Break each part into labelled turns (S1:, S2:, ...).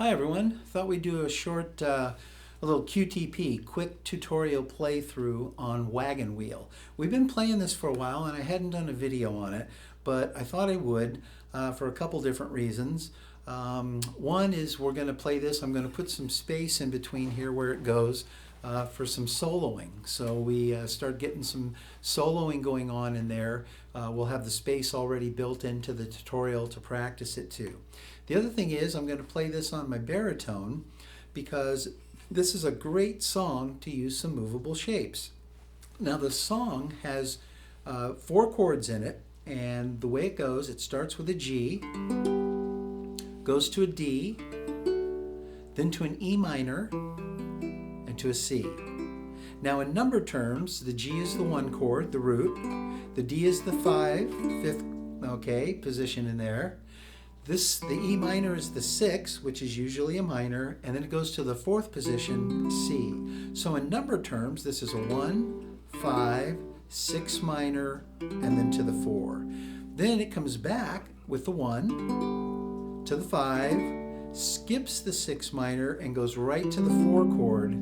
S1: Hi everyone, thought we'd do a short, a little QTP, quick tutorial playthrough on Wagon Wheel. We've been playing this for a while and I hadn't done a video on it, but I thought I would for a couple different reasons. One is we're going to play this, I'm going to put some space in between here where it goes for some soloing. So we start getting some soloing going on in there. We'll have the space already built into the tutorial to practice it too. The other thing is I'm going to play this on my baritone because this is a great song to use some movable shapes. Now the song has 4 chords in it, and the way it goes, it starts with a G, goes to a D, then to an E minor, and to a C. Now in number terms, the G is the 1 chord, the root, the D is the 5th position in there. The E minor is the 6, which is usually a minor, and then it goes to the 4th position, C. So in number terms, this is a 1, 5, 6 minor, and then to the 4. Then it comes back with the 1 to the 5, skips the 6 minor, and goes right to the 4 chord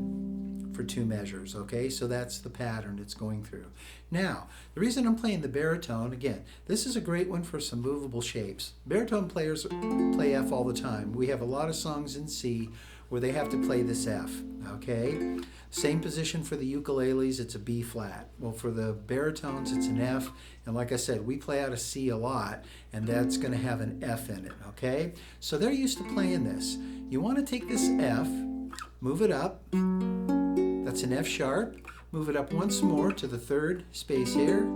S1: for 2 measures, okay? So that's the pattern it's going through. Now, the reason I'm playing the baritone, again, this is a great one for some movable shapes. Baritone players play F all the time. We have a lot of songs in C where they have to play this F, okay? Same position for the ukuleles, it's a B flat. Well, for the baritones, it's an F, and like I said, we play out of C a lot, and that's gonna have an F in it, okay? So they're used to playing this. You wanna take this F, move it up, that's an F sharp. Move it up once more to the 3rd space here.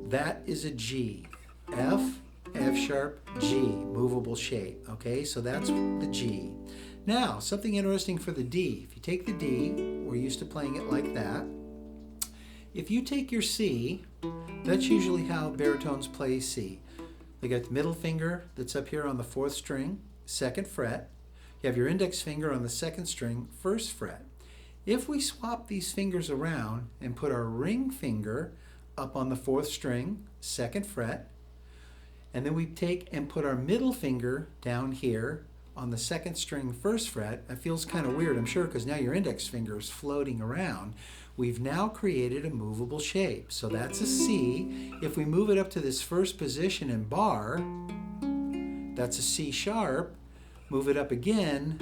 S1: That is a G. F, F sharp, G, movable shape. Okay, so that's the G. Now, something interesting for the D. If you take the D, we're used to playing it like that. If you take your C, that's usually how baritones play C. They got the middle finger that's up here on the 4th string, 2nd fret. You have your index finger on the 2nd string, 1st fret. If we swap these fingers around and put our ring finger up on the 4th string, 2nd fret, and then we take and put our middle finger down here on the 2nd string, 1st fret, that feels kind of weird, I'm sure, because now your index finger is floating around. We've now created a movable shape. So that's a C. If we move it up to this 1st position in bar, that's a C sharp. Move it up again,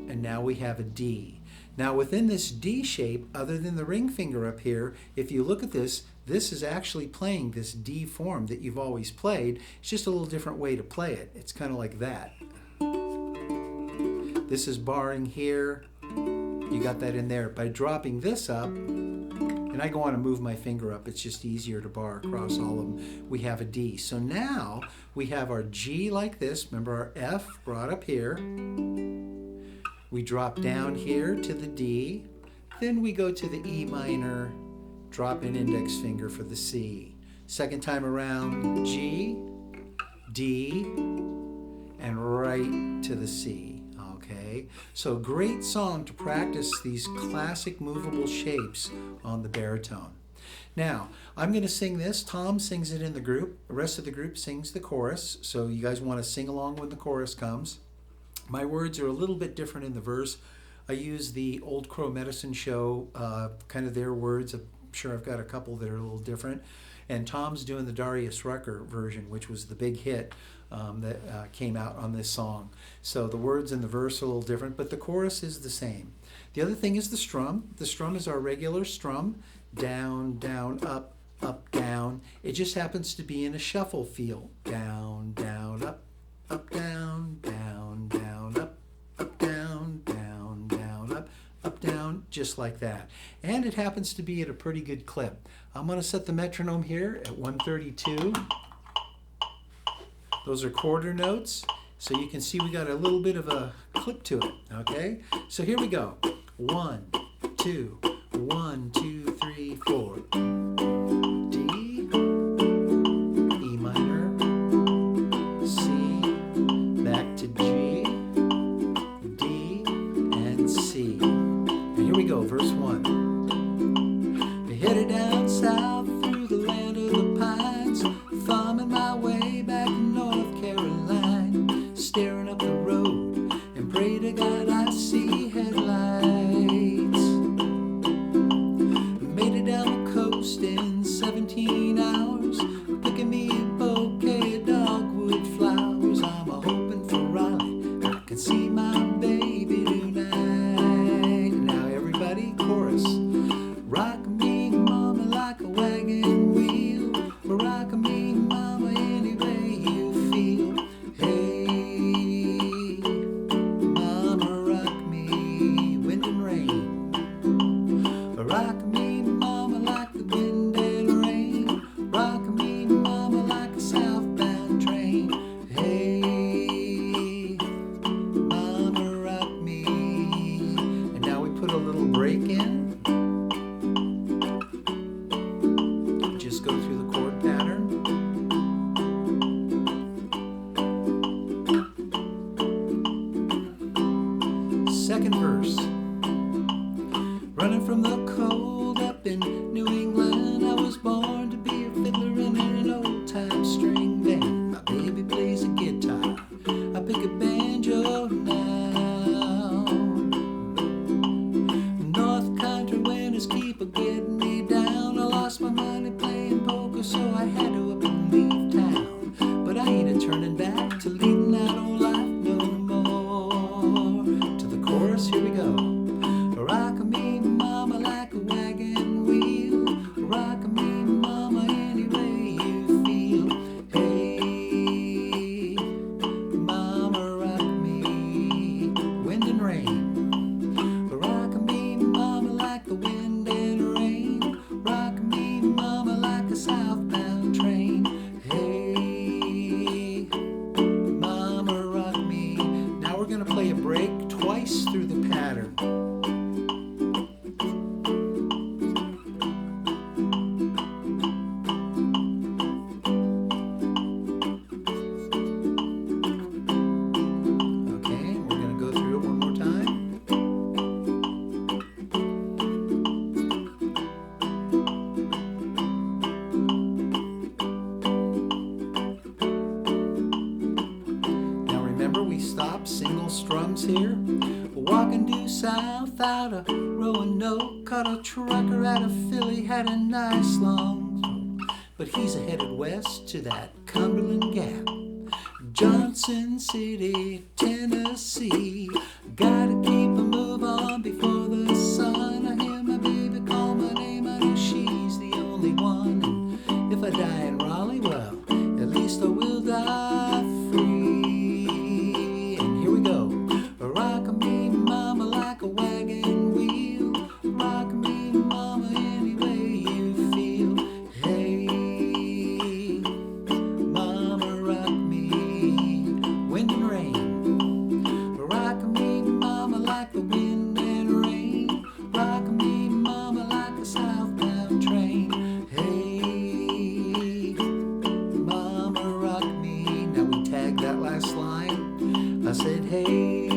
S1: and now we have a D. Now within this D shape, other than the ring finger up here, if you look at this, this is actually playing this D form that you've always played. It's just a little different way to play it. It's kind of like that. This is barring here. You got that in there. By dropping this up, and I go on and move my finger up, it's just easier to bar across all of them. We have a D. So now we have our G like this. Remember our F brought up here. We drop down here to the D, then we go to the E minor, drop an index finger for the C. Second time around, G, D, and right to the C, okay? So great song to practice these classic movable shapes on the baritone. Now, I'm going to sing this. Tom sings it in the group. The rest of the group sings the chorus, so you guys want to sing along when the chorus comes. My words are a little bit different in the verse. I use the Old Crow Medicine Show, kind of their words. I'm sure I've got a couple that are a little different. And Tom's doing the Darius Rucker version, which was the big hit that came out on this song. So the words in the verse are a little different, but the chorus is the same. The other thing is the strum. The strum is our regular strum. Down, down, up, down. It just happens to be in a shuffle feel. Down, down, up, down, down, down, up, down, down, down, up, down, just like that. And it happens to be at a pretty good clip. I'm going to set the metronome here at 132. Those are quarter notes, so you can see we got a little bit of a clip to it, okay? So here we go. 1, 2, 1, 2, 3, 4. Here we go, verse 1. We're headed down south through the land of the pines, thumbing my way back to North Carolina, staring up the road second verse. Running from the cold up in New England, I was born to be a fiddler in an old-time string band. My baby plays a guitar, I pick a banjo now. North Country winters keep a-getting me down. I lost my money playing poker, so I had to up and leave town. But I ain't a-turning back to leading that old life no more. To the chorus, here we go. Rock me, mama, like a wagon wheel. Rock me, mama, any way you feel. Hey, mama, rock me, wind and rain. Rock me, mama, like the wind and rain. Rock me, mama, like a southbound train. Hey, mama, rock me. Now we're going to play a break twice through the pattern. Remember, we stopped single strums here. Walking due south out of Roanoke, caught a trucker out of Philly, had a nice long throat. But he's headed west to that Cumberland Gap, Johnson City, Tennessee. Gotta keep a move on before the sun. I hear my baby call my name, I know she's the only one. And if I die in Raleigh, well, at least I will die free. Rock me, mama, like a wagon wheel. Rock me, mama, any way you feel. Hey, mama, rock me, wind and rain. Rock me, mama, like the wind and rain. Rock me, mama, like a southbound train. Hey, mama, rock me. Now we tag that last line. I said, hey,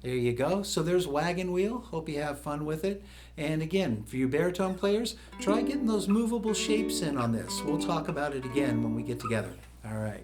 S1: there you go. So there's Wagon Wheel. Hope you have fun with it. And again, for you baritone players, try getting those movable shapes in on this. We'll talk about it again when we get together. All right.